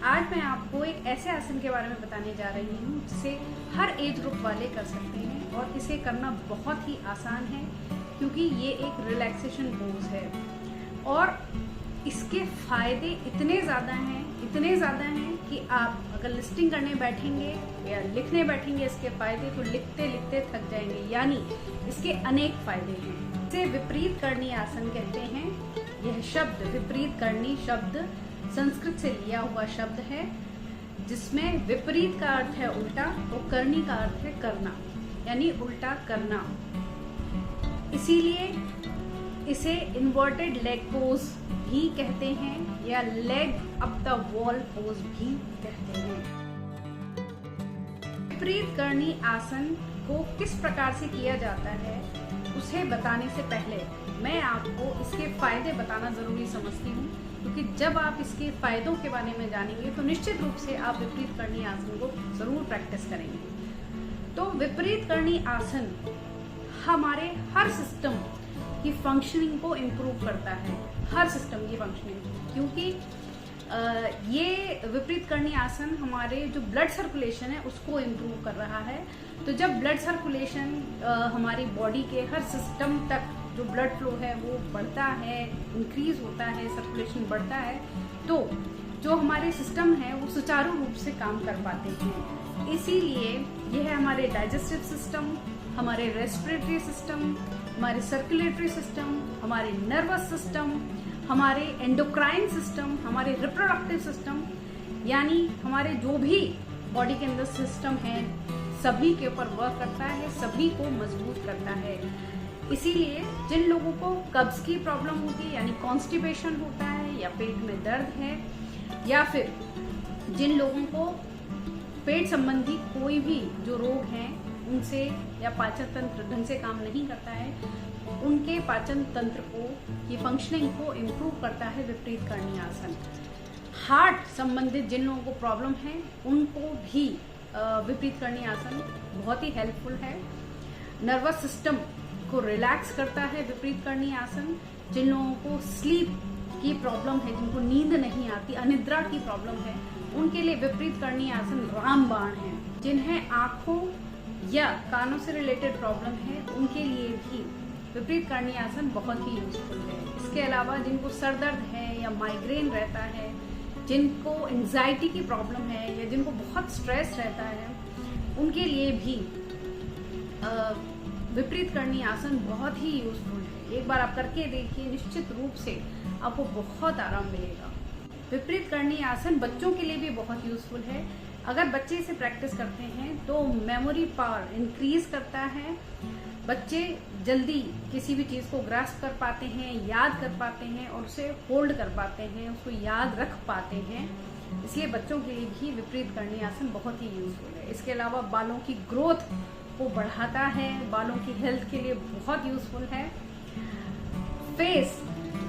आज मैं आपको एक ऐसे आसन के बारे में बताने जा रही हूँ जिसे हर एज ग्रुप वाले कर सकते हैं और इसे करना बहुत ही आसान है क्योंकि ये एक रिलैक्सेशन पोज है और इसके फायदे इतने ज़्यादा हैं कि आप अगर लिस्टिंग करने बैठेंगे या लिखने बैठेंगे इसके फायदे तो लिखते लिखते थक जाएंगे। यानी इसके अनेक फायदे हैं। इसे विपरीत करणी आसन कहते हैं। यह शब्द विपरीत करणी शब्द संस्कृत से लिया हुआ शब्द है जिसमें विपरीत का अर्थ है उल्टा और करणी का अर्थ है करना, यानी उल्टा करना। इसीलिए इसे इन्वर्टेड लेग पोज भी कहते हैं या leg up the wall pose भी कहते हैं। विपरीत करणी आसन को किस प्रकार से किया जाता है उसे बताने से पहले मैं आपको इसके फायदे बताना जरूरी समझती हूँ, क्योंकि जब आप इसके फायदों के बारे में जानेंगे तो निश्चित रूप से आप विपरीत करणी आसन को जरूर प्रैक्टिस करेंगे। तो विपरीत करणी आसन हमारे हर सिस्टम की फंक्शनिंग को इम्प्रूव करता है, हर सिस्टम की फंक्शनिंग, क्योंकि ये विपरीत करणी आसन हमारे जो ब्लड सर्कुलेशन है उसको इम्प्रूव कर रहा है। तो जब ब्लड सर्कुलेशन हमारी बॉडी के हर सिस्टम तक जो ब्लड फ्लो है वो बढ़ता है, इंक्रीज होता है, सर्कुलेशन बढ़ता है, तो जो हमारे सिस्टम है वो सुचारू रूप से काम कर पाते हैं। इसीलिए यह है हमारे डाइजेस्टिव सिस्टम, हमारे रेस्पिरेटरी सिस्टम, हमारे सर्कुलेटरी सिस्टम, हमारे नर्वस सिस्टम, हमारे एंडोक्राइन सिस्टम, हमारे रिप्रोडक्टिव सिस्टम, यानी हमारे जो भी बॉडी के अंदर सिस्टम है सभी के ऊपर वर्क करता है, सभी को मजबूत करता है। इसीलिए जिन लोगों को कब्ज की प्रॉब्लम होती है यानी कॉन्स्टिपेशन होता है या पेट में दर्द है या फिर जिन लोगों को पेट संबंधी कोई भी जो रोग हैं उनसे या पाचन तंत्र ढंग से काम नहीं करता है, उनके पाचन तंत्र को की फंक्शनिंग को इम्प्रूव करता है विपरीत करणी आसन। हार्ट संबंधित जिन लोगों को प्रॉब्लम है उनको भी विपरीत करणी आसन बहुत ही हेल्पफुल है। नर्वस सिस्टम को रिलैक्स करता है विपरीत करणी आसन। जिन लोगों को स्लीप की प्रॉब्लम है, जिनको नींद नहीं आती, अनिद्रा की प्रॉब्लम है, उनके लिए विपरीत करणी आसन रामबाण है। जिन्हें आंखों या कानों से रिलेटेड प्रॉब्लम है उनके लिए भी विपरीत करणी आसन बहुत ही यूजफुल है। इसके अलावा जिनको सर दर्द है या माइग्रेन रहता है, जिनको एंजाइटी की प्रॉब्लम है या जिनको बहुत स्ट्रेस रहता है, उनके लिए भी विपरीत करणी आसन बहुत ही यूजफुल है। एक बार आप करके देखिए, निश्चित रूप से आपको बहुत आराम मिलेगा। विपरीत करणी आसन बच्चों के लिए भी बहुत यूजफुल है। अगर बच्चे इसे प्रैक्टिस करते हैं तो मेमोरी पावर इंक्रीज करता है, बच्चे जल्दी किसी भी चीज़ को ग्रास्प कर पाते हैं, याद कर पाते हैं और उसे होल्ड कर पाते हैं, उसको याद रख पाते हैं। इसलिए बच्चों के लिए भी विपरीत करणी आसन बहुत ही यूजफुल है। इसके अलावा बालों की ग्रोथ को बढ़ाता है, बालों की हेल्थ के लिए बहुत यूजफुल है। फेस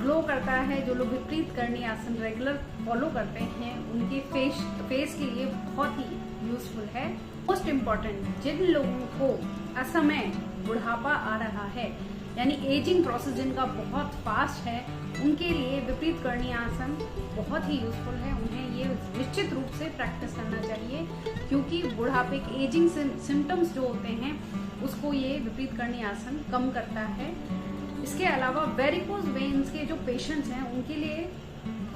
ग्लो करता है। जो लोग विपरीत करणी आसन रेगुलर फॉलो करते हैं उनके फेस के लिए बहुत ही यूजफुल है। मोस्ट इम्पॉर्टेंट, जिन लोगों को असमय बुढ़ापा आ रहा है यानी एजिंग प्रोसेस जिनका बहुत फास्ट है, उनके लिए विपरीत करणी आसन बहुत ही यूजफुल है। उन्हें ये निश्चित रूप से प्रैक्टिस करना चाहिए क्योंकि बुढ़ापे के एजिंग सिम्टम्स जो होते हैं उसको ये विपरीत करणी आसन कम करता है। इसके अलावा वेरिकोज वेन्स के जो पेशेंट्स हैं उनके लिए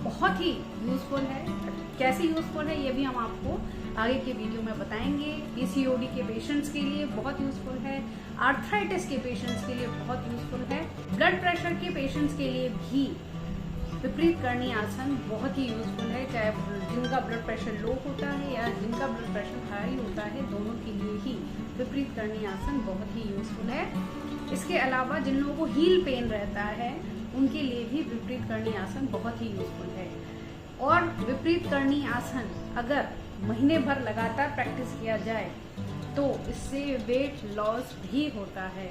बहुत ही यूजफुल है। कैसे यूजफुल है ये भी हम आपको आगे के वीडियो में बताएंगे। पीसीओडी के पेशेंट्स के लिए बहुत यूजफुल है। आर्थराइटिस के पेशेंट्स के लिए बहुत यूजफुल है। ब्लड प्रेशर के पेशेंट्स के लिए भी विपरीत करणी आसन बहुत ही यूजफुल है, चाहे जिनका ब्लड प्रेशर लो होता है या जिनका ब्लड प्रेशर हाई होता है, दोनों के लिए ही विपरीत करणी आसन बहुत ही यूजफुल है। इसके अलावा जिन लोगों को हील पेन रहता है उनके लिए भी विपरीत करणी आसन बहुत ही यूजफुल है। और विपरीत करणी आसन अगर महीने भर लगातार प्रैक्टिस किया जाए तो इससे वेट लॉस भी होता है।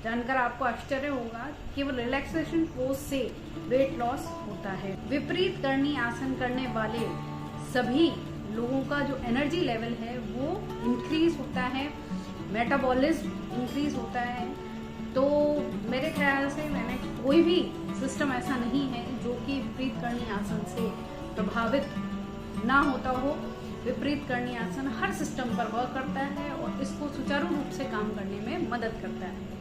जानकर आपको आश्चर्य होगा केवल रिलैक्सेशन पोज से वेट लॉस होता है। विपरीत करणी आसन करने वाले सभी लोगों का जो एनर्जी लेवल है वो इंक्रीज होता है, मेटाबॉलिज्म इंक्रीज होता है। तो मेरे ख्याल से मैंने कोई भी सिस्टम ऐसा नहीं है जो कि विपरीत करणी आसन से प्रभावित ना होता हो, विपरीत करणी आसन हर सिस्टम पर वर्क करता है और इसको सुचारू रूप से काम करने में मदद करता है।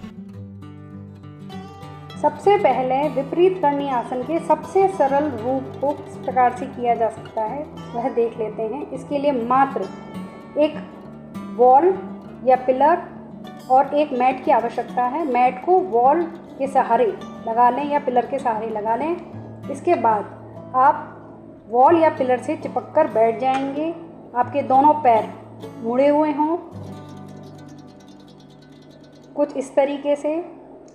सबसे पहले विपरीत करणी आसन के सबसे सरल रूप को किस प्रकार से किया जा सकता है वह देख लेते हैं। इसके लिए मात्र एक वॉल या पिलर और एक मैट की आवश्यकता है। मैट को वॉल के सहारे लगा लें या पिलर के सहारे लगा लें। इसके बाद आप वॉल या पिलर से चिपक कर बैठ जाएंगे। आपके दोनों पैर मुड़े हुए हों, कुछ इस तरीके से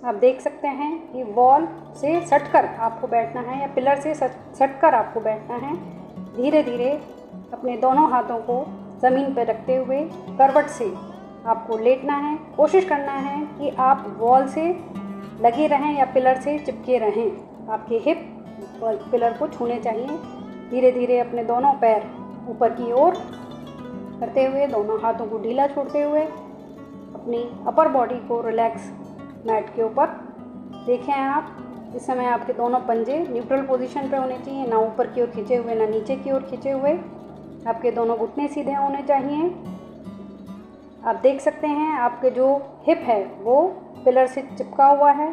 आप देख सकते हैं कि वॉल से सटकर आपको बैठना है या पिलर से सटकर आपको बैठना है। धीरे धीरे अपने दोनों हाथों को ज़मीन पर रखते हुए करवट से आपको लेटना है। कोशिश करना है कि आप वॉल से लगे रहें या पिलर से चिपके रहें। आपके हिप पिलर को छूने चाहिए। धीरे धीरे अपने दोनों पैर ऊपर की ओर करते हुए, दोनों हाथों को ढीला छोड़ते हुए अपनी अपर बॉडी को रिलैक्स मैट के ऊपर देखें आप। इस समय आपके दोनों पंजे न्यूट्रल पोजीशन पे होने चाहिए, ना ऊपर की ओर खींचे हुए ना नीचे की ओर खींचे हुए। आपके दोनों घुटने सीधे होने चाहिए। आप देख सकते हैं आपके जो हिप है वो पिलर से चिपका हुआ है।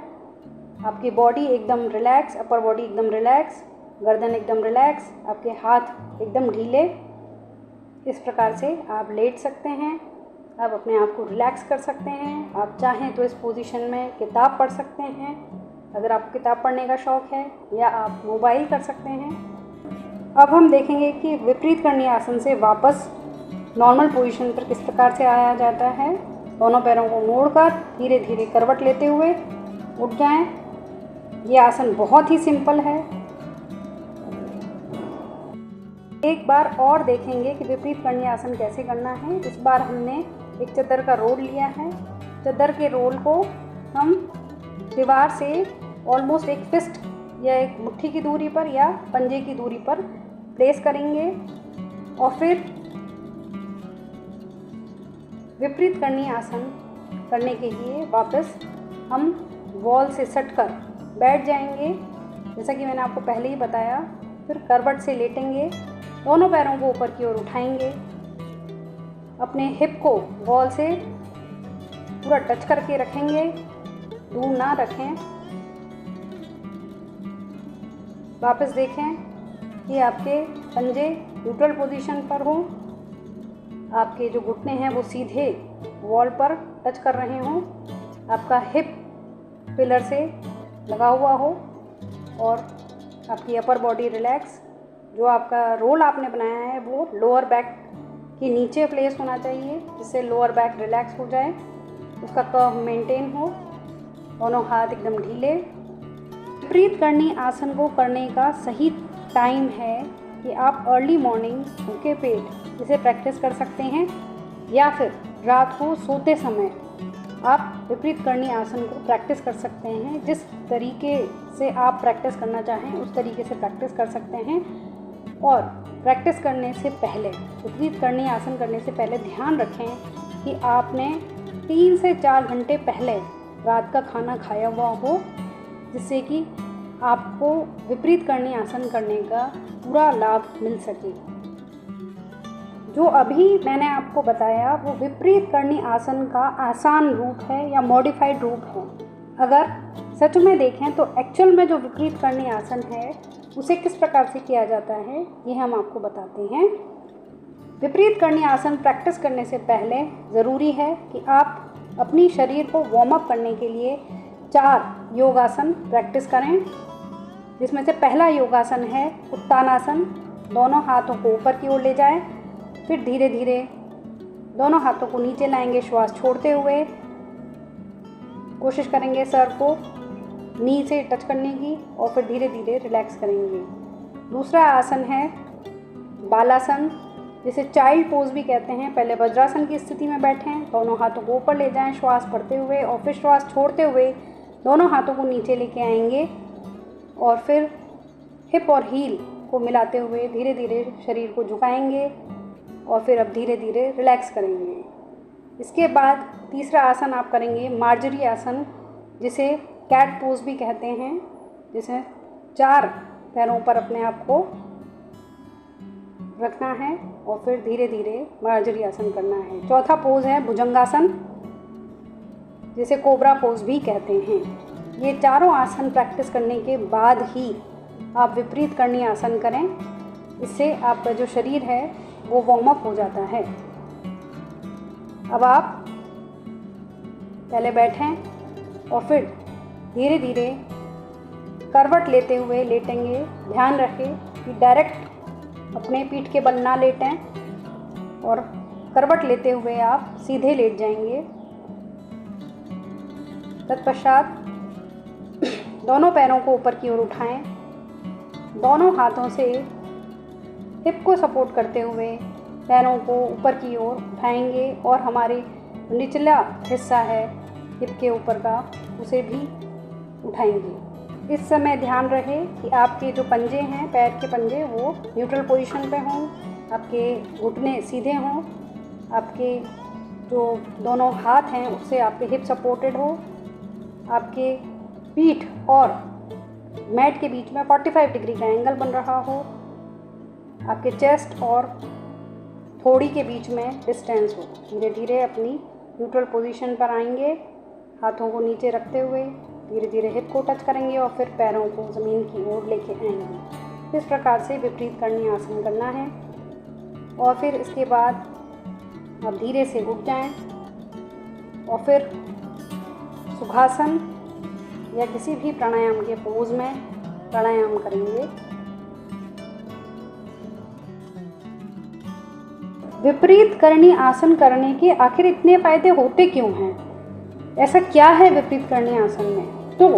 आपकी बॉडी एकदम रिलैक्स, अपर बॉडी एकदम रिलैक्स, गर्दन एकदम रिलैक्स, आपके हाथ एकदम ढीले। इस प्रकार से आप लेट सकते हैं। आप अपने आप को रिलैक्स कर सकते हैं। आप चाहें तो इस पोजीशन में किताब पढ़ सकते हैं अगर आपको किताब पढ़ने का शौक़ है, या आप मोबाइल कर सकते हैं। अब हम देखेंगे कि विपरीत करणी आसन से वापस नॉर्मल पोजीशन पर किस प्रकार से आया जाता है। दोनों पैरों को मोड़कर धीरे धीरे करवट लेते हुए उठ जाएं। ये आसन बहुत ही सिंपल है। एक बार और देखेंगे कि विपरीत करणी आसन कैसे करना है। इस बार हमने एक चादर का रोल लिया है। चादर के रोल को हम दीवार से ऑलमोस्ट एक फिस्ट या एक मुट्ठी की दूरी पर या पंजे की दूरी पर प्लेस करेंगे और फिर विपरीत करणी आसन करने के लिए वापस हम वॉल से सटकर बैठ जाएंगे, जैसा कि मैंने आपको पहले ही बताया। फिर करवट से लेटेंगे, दोनों पैरों को ऊपर की ओर उठाएंगे, अपने हिप को वॉल से पूरा टच करके रखेंगे, दूर ना रखें। वापस देखें कि आपके पंजे न्यूट्रल पोजीशन पर हो, आपके जो घुटने हैं वो सीधे वॉल पर टच कर रहे हों, आपका हिप पिलर से लगा हुआ हो और आपकी अपर बॉडी रिलैक्स। जो आपका रोल आपने बनाया है वो लोअर बैक के नीचे प्लेस होना चाहिए, जिससे लोअर बैक रिलैक्स हो जाए, उसका कर्व मेंटेन हो, दोनों हाथ एकदम ढीले। विपरीत करणी आसन को करने का सही टाइम है कि आप अर्ली मॉर्निंग भूखे पेट इसे प्रैक्टिस कर सकते हैं, या फिर रात को सोते समय आप विपरीत करणी आसन को प्रैक्टिस कर सकते हैं। जिस तरीके से आप प्रैक्टिस करना चाहें उस तरीके से प्रैक्टिस कर सकते हैं। और प्रैक्टिस करने से पहले, विपरीत करणी आसन करने से पहले ध्यान रखें कि आपने 3 से 4 घंटे पहले रात का खाना खाया हुआ हो, जिससे कि आपको विपरीत करणी आसन करने का पूरा लाभ मिल सके। जो अभी मैंने आपको बताया वो विपरीत करणी आसन का आसान रूप है या मॉडिफाइड रूप है। अगर सच में देखें तो एक्चुअल में जो विपरीत करणी आसन है उसे किस प्रकार से किया जाता है ये हम आपको बताते हैं। विपरीत करणी आसन प्रैक्टिस करने से पहले ज़रूरी है कि आप अपनी शरीर को वार्म अप करने के लिए 4 योगासन प्रैक्टिस करें, जिसमें से पहला योगासन है उत्तानासन। दोनों हाथों को ऊपर की ओर ले जाएं, फिर धीरे धीरे दोनों हाथों को नीचे लाएंगे, श्वास छोड़ते हुए कोशिश करेंगे सर को नी से टच करने की, और फिर धीरे धीरे रिलैक्स करेंगे। दूसरा आसन है बालासन, जिसे चाइल्ड पोज भी कहते हैं। पहले वज्रासन की स्थिति में बैठें, दोनों हाथों को ऊपर ले जाएं श्वास भरते हुए, और फिर श्वास छोड़ते हुए दोनों हाथों को नीचे लेके आएंगे, और फिर हिप और हील को मिलाते हुए धीरे धीरे शरीर को झुकाएंगे, और फिर अब धीरे धीरे रिलैक्स करेंगे। इसके बाद तीसरा आसन आप करेंगे मार्जरी आसन, जिसे कैट पोज भी कहते हैं, जिसमें 4 पैरों पर अपने आप को रखना है और फिर धीरे धीरे मार्जरी आसन करना है। चौथा पोज है भुजंगासन, जिसे कोबरा पोज भी कहते हैं। ये चारों आसन प्रैक्टिस करने के बाद ही आप विपरीत करणी आसन करें, इससे आपका जो शरीर है वो वार्म अप हो जाता है। अब आप पहले बैठें और फिर धीरे धीरे करवट लेते हुए लेटेंगे। ध्यान रखें कि डायरेक्ट अपने पीठ के बल ना लेटें और करवट लेते हुए आप सीधे लेट जाएंगे। तत्पश्चात दोनों पैरों को ऊपर की ओर उठाएं, दोनों हाथों से हिप को सपोर्ट करते हुए पैरों को ऊपर की ओर उठाएंगे और हमारे निचला हिस्सा है हिप के ऊपर का उसे भी उठाएंगे। इस समय ध्यान रहे कि आपके जो पंजे हैं, पैर के पंजे, वो न्यूट्रल पोजीशन पे हों, आपके घुटने सीधे हों, आपके जो दोनों हाथ हैं उससे आपके हिप सपोर्टेड हो, आपके पीठ और मैट के बीच में 45 डिग्री का एंगल बन रहा हो, आपके चेस्ट और थोड़ी के बीच में डिस्टेंस हो। धीरे धीरे अपनी न्यूट्रल पोजीशन पर आएंगे, हाथों को नीचे रखते हुए धीरे धीरे हिप को टच करेंगे और फिर पैरों को ज़मीन की ओर लेके आएंगे। इस प्रकार से विपरीत करणी आसन करना है और फिर इसके बाद आप धीरे से उठ जाएं और फिर सुखासन या किसी भी प्राणायाम के पोज में प्राणायाम करेंगे। विपरीत करणी आसन करने के आखिर इतने फायदे होते क्यों हैं? ऐसा क्या है विपरीत करणी आसन में? तो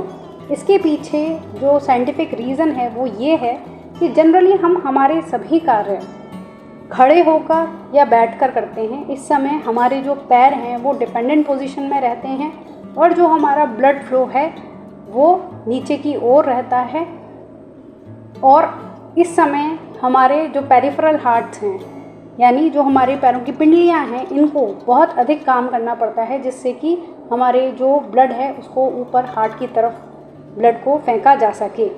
इसके पीछे जो साइंटिफिक रीज़न है वो ये है कि जनरली हम हमारे सभी कार्य खड़े होकर या बैठकर करते हैं। इस समय हमारे जो पैर हैं वो डिपेंडेंट पोजीशन में रहते हैं और जो हमारा ब्लड फ्लो है वो नीचे की ओर रहता है और इस समय हमारे जो पेरिफेरल हार्ट्स हैं, यानी जो हमारे पैरों की पिंडलियां हैं, इनको बहुत अधिक काम करना पड़ता है जिससे कि हमारे जो ब्लड है उसको ऊपर हार्ट की तरफ ब्लड को फेंका जा सके।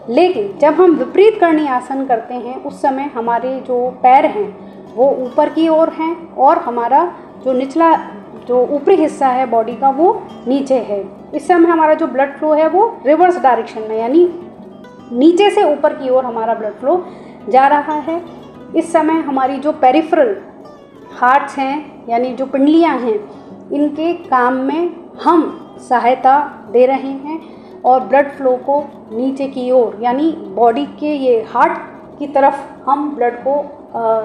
लेकिन जब हम विपरीत करणी आसन करते हैं उस समय हमारे जो पैर हैं वो ऊपर की ओर हैं और हमारा जो निचला जो ऊपरी हिस्सा है बॉडी का वो नीचे है। इस समय हमारा जो ब्लड फ्लो है वो रिवर्स डायरेक्शन में, यानी नीचे से ऊपर की ओर हमारा ब्लड फ्लो जा रहा है। इस समय हमारी जो पेरिफेरल हार्ट्स हैं, यानी जो पिंडलियां हैं, इनके काम में हम सहायता दे रहे हैं और ब्लड फ्लो को नीचे की ओर, यानी बॉडी के ये हार्ट की तरफ हम ब्लड को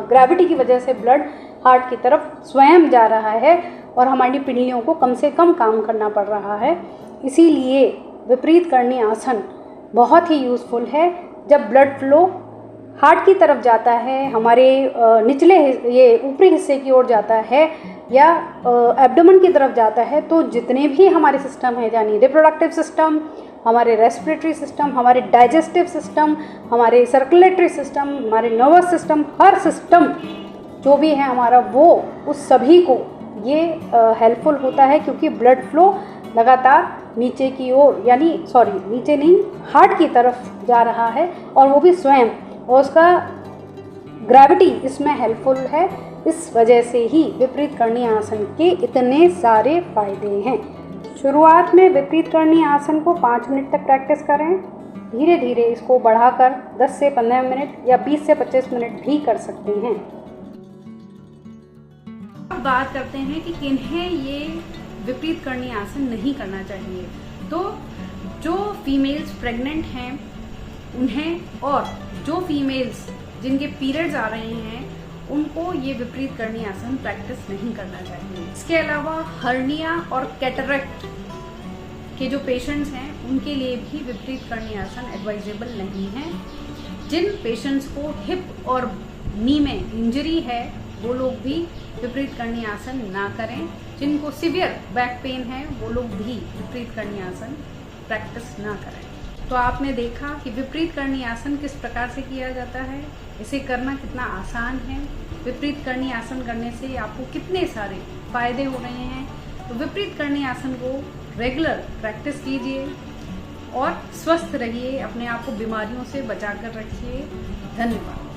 ग्रेविटी की वजह से ब्लड हार्ट की तरफ स्वयं जा रहा है और हमारी पिंडलियों को कम से कम काम करना पड़ रहा है। इसीलिए विपरीत करणी आसन बहुत ही यूज़फुल है। जब ब्लड फ्लो हार्ट की तरफ जाता है, हमारे निचले ये ऊपरी हिस्से की ओर जाता है या एब्डोमेन की तरफ जाता है, तो जितने भी हमारे सिस्टम हैं, यानी रिप्रोडक्टिव सिस्टम, हमारे रेस्पिरेटरी सिस्टम, हमारे डाइजेस्टिव सिस्टम, हमारे सर्कुलेटरी सिस्टम, हमारे नर्वस सिस्टम, हर सिस्टम जो भी है हमारा, वो उस सभी को ये हेल्पफुल होता है क्योंकि ब्लड फ्लो लगातार नीचे की ओर, यानी नीचे नहीं, हार्ट की तरफ जा रहा है और वो भी स्वयं, और उसका ग्रेविटी इसमें हेल्पफुल है। इस वजह से ही विपरीत करणी आसन के इतने सारे फायदे हैं। शुरुआत में विपरीत करणी आसन को 5 मिनट तक प्रैक्टिस करें, धीरे धीरे इसको बढ़ाकर 10 से 15 मिनट या 20 से 25 मिनट भी कर सकते हैं। अब बात करते हैं कि किन्हें ये विपरीत करणी आसन नहीं करना चाहिए। तो जो फीमेल्स प्रेग्नेंट हैं उन्हें, और जो फीमेल्स जिनके पीरियड्स आ रहे हैं, उनको ये विपरीत करणी आसन प्रैक्टिस नहीं करना चाहिए। इसके अलावा हर्निया और कैटरेक्ट के जो पेशेंट्स हैं उनके लिए भी विपरीत करणी आसन एडवाइजेबल नहीं है। जिन पेशेंट्स को हिप और नी में इंजरी है वो लोग भी विपरीत करणी आसन ना करें। जिनको सिवियर बैक पेन है वो लोग भी विपरीत करणी आसन प्रैक्टिस ना करें। तो आपने देखा कि विपरीत करणी आसन किस प्रकार से किया जाता है, इसे करना कितना आसान है। विपरीत करणी आसन करने से आपको कितने सारे फायदे हो रहे हैं। तो विपरीत करणी आसन को रेगुलर प्रैक्टिस कीजिए और स्वस्थ रहिए, अपने आप को बीमारियों से बचाकर रखिए। धन्यवाद।